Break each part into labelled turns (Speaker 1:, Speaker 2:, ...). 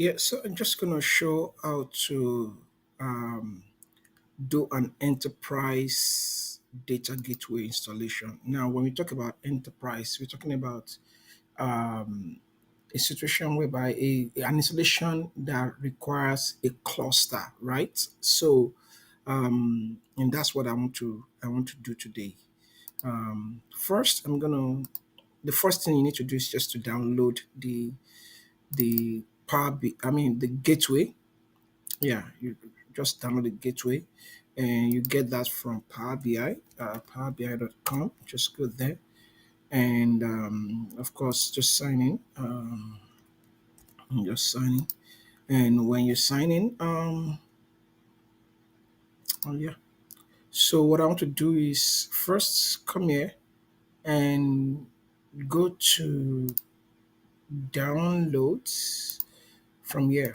Speaker 1: Yeah, so I'm just gonna show how to um, do an enterprise data gateway installation. Now, when we talk about enterprise, we're talking about um, a situation whereby an installation that requires a cluster, right? So, and that's what I want to do today. First, the first thing you need to do is just to download the gateway. Yeah, you just download the gateway and you get that from Power BI, powerbi.com. Just go there and of course just sign in. Just sign in. And when you sign in, oh yeah. So what I want to do is first come here and go to downloads from here,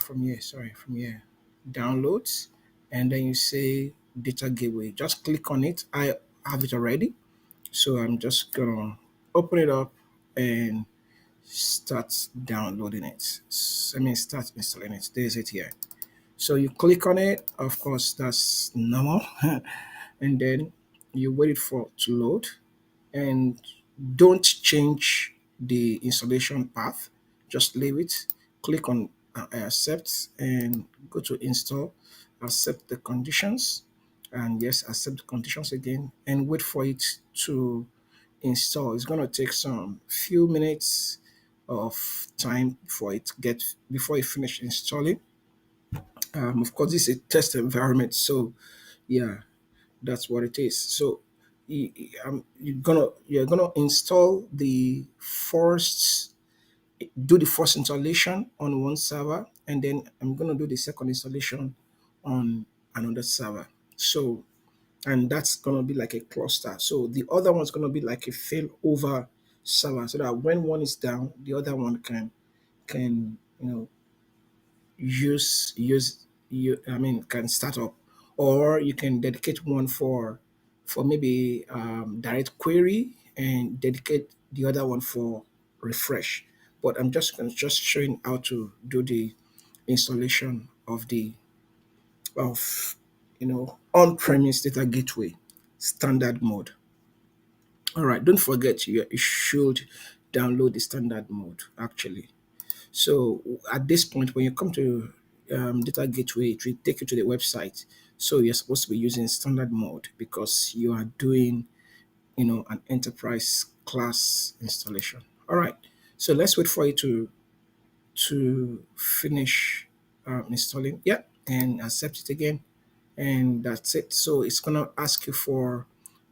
Speaker 1: downloads, and then you say data gateway. Just click on it. I have it already, so I'm just gonna open it up and start downloading it. Start installing it. There's it here. So you click on it. Of course, that's normal, and then you wait for it to load and don't change the installation path. Just leave it. Click on I accept and go to install. Accept the conditions, and yes, accept the conditions again, and wait for it to install. It's going to take some few minutes of time before it finish installing. Of course, this is a test environment, so yeah, that's what it is. So you're gonna install do the first installation on one server, and then I'm gonna do the second installation on another server. So and that's gonna be like a cluster. So the other one's gonna be like a failover server, so that when one is down, the other one can can start up, or you can dedicate one for maybe direct query and dedicate the other one for refresh. But I'm just showing how to do the installation of on-premise data gateway standard mode. All right, don't forget you should download the standard mode actually. So at this point, when you come to data gateway, it will take you to the website. So you're supposed to be using standard mode because you are doing, an enterprise class installation. All right. So let's wait for you to finish installing. Yeah, and accept it again, and that's it. So it's gonna ask you for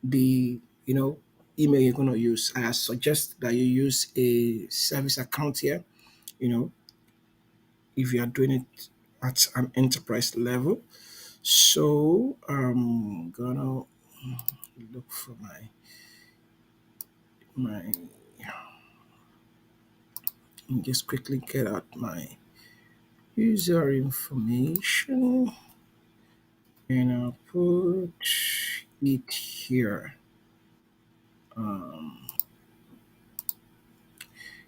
Speaker 1: the email you're gonna use. I suggest that you use a service account here. You know, if you are doing it at an enterprise level. So I'm gonna look for my just quickly get out my user information and I'll put it here.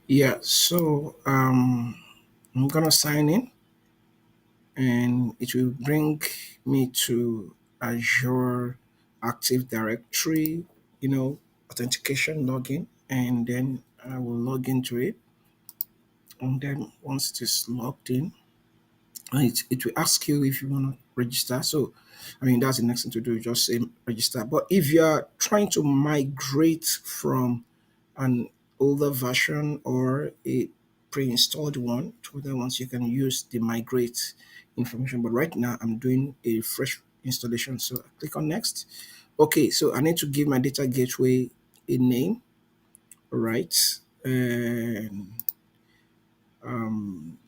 Speaker 1: Yeah, so I'm gonna sign in and it will bring me to Azure Active Directory, authentication login, and then I will log into it. And then once it is logged in, it will ask you if you want to register. So, that's the next thing to do, just say register. But if you are trying to migrate from an older version or a pre-installed one to other ones, you can use the migrate information. But right now, I'm doing a fresh installation. So I click on next. Okay, so I need to give my data gateway a name, right? And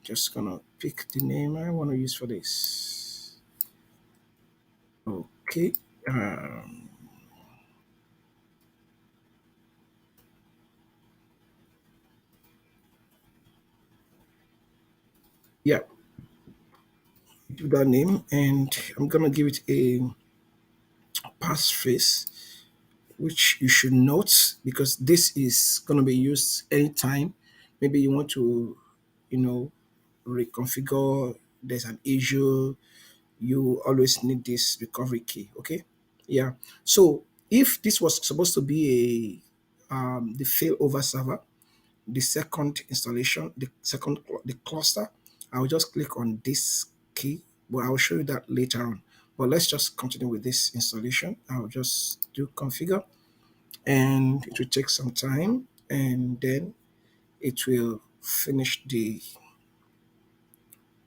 Speaker 1: just gonna pick the name I want to use for this. Okay. Um, yeah, do that name, and I'm gonna give it a passphrase, which you should note because this is gonna be used anytime. Maybe you want to, you know, reconfigure, there's an issue, you always need this recovery key. Okay. Yeah. So if this was supposed to be a the failover server, the second installation, the cluster, I'll just click on this key, but I'll show you that later on. But let's just continue with this installation. I'll just do configure, and it will take some time, and then it will finish the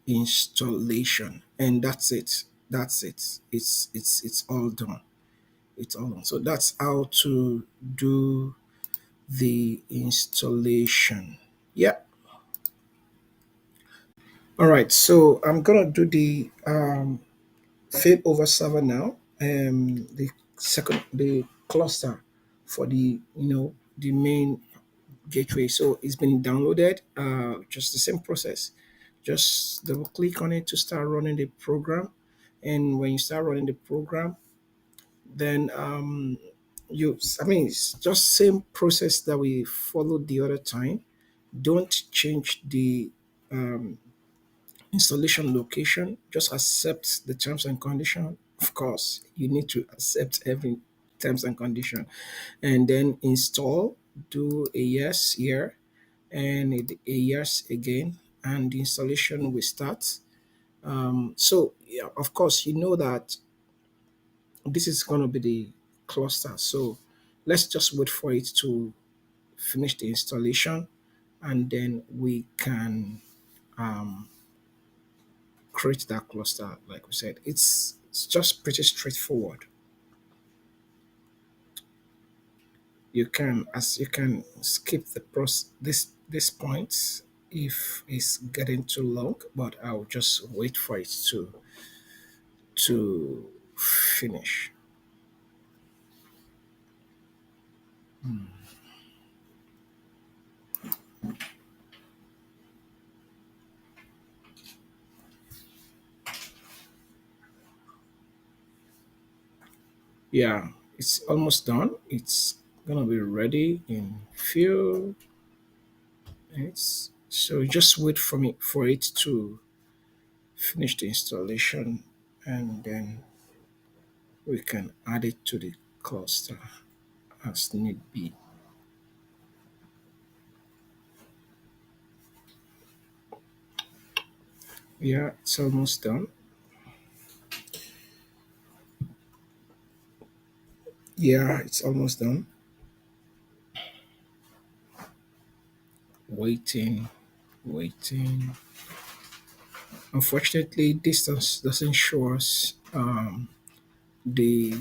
Speaker 1: installation, and that's it. That's it. It's all done. It's all done. So that's how to do the installation. Yeah. All right, so I'm gonna do the failover server now. The cluster for the the main gateway. So it's been downloaded. Just the same process. Just double click on it to start running the program, and when you start running the program, then I mean, it's just same process that we followed the other time. Don't change the um, installation location, just accept the terms and condition. Of course, you need to accept every terms and condition, and then install. Do a yes here and a yes again, and the installation will start. So yeah, of course, you know that this is going to be the cluster. So let's just wait for it to finish the installation, and then we can um, create that cluster. Like we said, it's just pretty straightforward. You can skip the this point if it's getting too long, but I'll just wait for it to finish. Yeah, it's almost done. It's gonna be ready in few minutes. So just wait for me for it to finish the installation, and then we can add it to the cluster as need be. Yeah, it's almost done. Yeah, it's almost done. Waiting, waiting. Unfortunately, distance doesn't show us the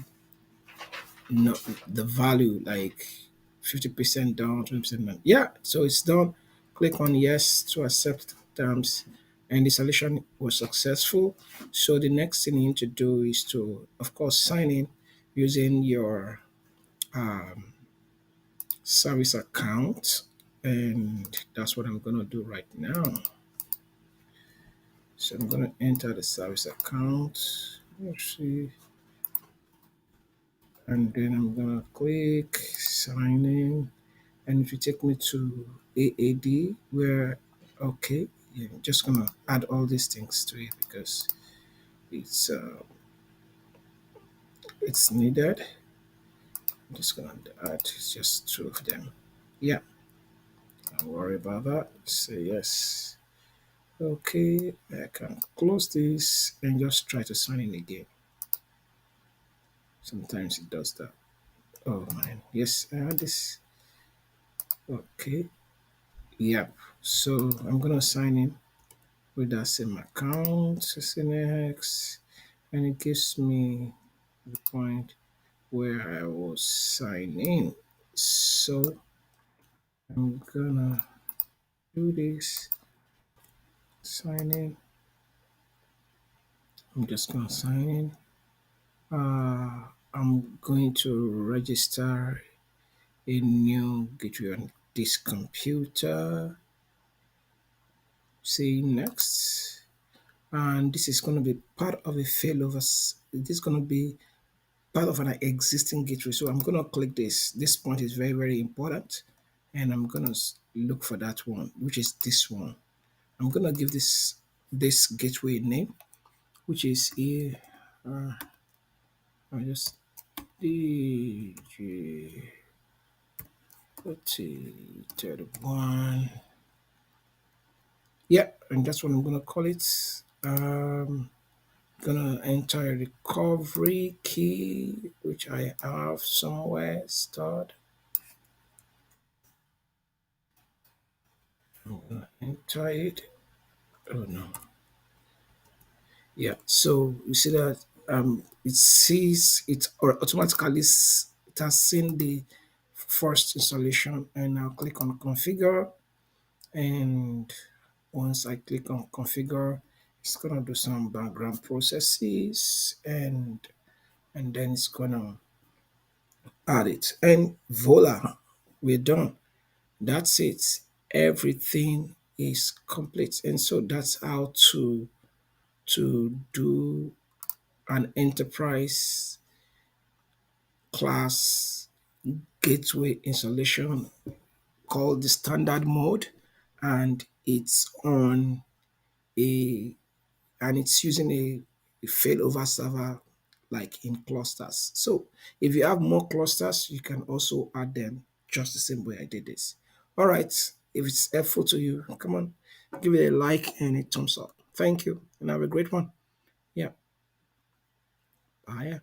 Speaker 1: no, the value, like 50% down, 20% down. Yeah, so it's done. Click on yes to accept terms, and the solution was successful. So the next thing you need to do is to, of course, sign in using your um, service account, and that's what I'm gonna do right now. So I'm gonna enter the service account. Let's see, and then I'm gonna click sign in, and if you take me to AAD, where okay, yeah, I'm just gonna add all these things to it because it's uh, it's needed. I'm just gonna add just two of them. Yeah, don't worry about that. Say yes. Okay, I can close this and just try to sign in again. Sometimes it does that. Oh man, yes, I had this. Okay, yep. So I'm gonna sign in with that same account, SNX, and it gives me the point where I was sign in. So I'm gonna do this, sign in. I'm just gonna sign in. I'm going to register a new gateway on this computer. Say next. And this is going to be part of a failover. This is going to be part of an existing gateway. So I'm going to click this. This point is very, very important. And I'm going to look for that one, which is this one. I'm gonna give this gateway name, which is here. I just DJ 31. Yeah, and that's what I'm gonna call it. Gonna enter a recovery key, which I have somewhere stored. I'm gonna enter it. Oh no. Yeah. So you see that it sees it or automatically it has seen the first installation, and I'll click on configure. And once I click on configure, it's gonna do some background processes, and then it's gonna add it. And voila, we're done. That's it. Everything is complete. And so that's how to do an enterprise class gateway installation called the standard mode, and it's on a and it's using a failover server like in clusters. So if you have more clusters, you can also add them just the same way I did this. All right. If it's helpful to you, come on, give it a like and a thumbs up. Thank you, and have a great one. Yeah. Bye.